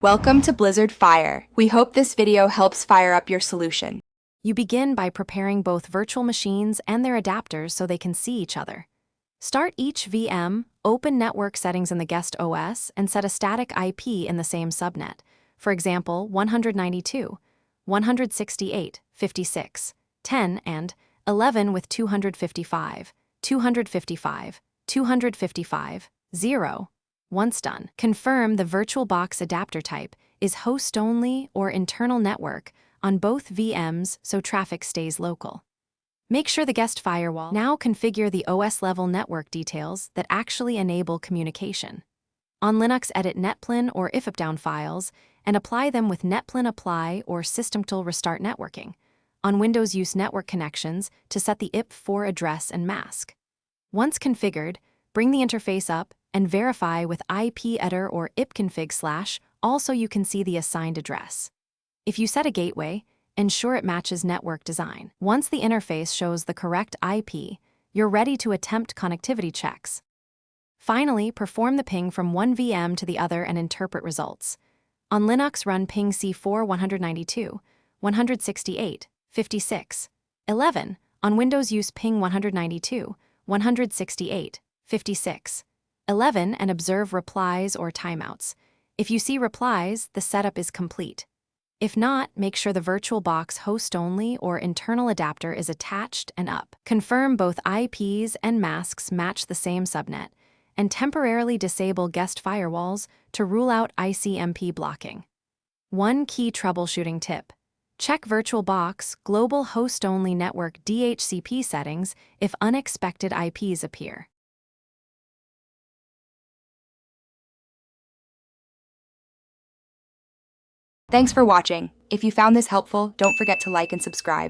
Welcome to Blizzard Fire. We hope this video helps fire up your solution. You begin by preparing both virtual machines and their adapters so they can see each other. Start each VM, open network settings in the guest OS, and set a static IP in the same subnet. For example, 192, 168, 56, 10, and 11 with 255, 255, 255, 0. Once done, confirm the Virtualbox adapter type is host-only or internal network on both VMs so traffic stays local. Make sure the guest firewall. Now configure the OS-level network details that actually enable communication. On Linux, edit netplan or ifupdown files and apply them with netplan apply or systemtool restart networking. On Windows, use network connections to set the IP4 address and mask. Once configured, bring the interface up and verify with ipedit or ipconfig/, also you can see the assigned address. If you set a gateway, ensure it matches network design. Once the interface shows the correct IP, you're ready to attempt connectivity checks. Finally, perform the ping from one VM to the other and interpret results. On Linux, run ping C4 192, 168, 56, 11. On Windows, use ping 192, 168, 56, 11 and observe replies or timeouts. If you see replies, the setup is complete. If not, make sure the Virtualbox host-only or internal adapter is attached and up. Confirm both IPs and masks match the same subnet, and temporarily disable guest firewalls to rule out ICMP blocking. One key troubleshooting tip: check Virtualbox Global Host-Only Network DHCP settings if unexpected IPs appear. Thanks for watching. If you found this helpful, don't forget to like and subscribe.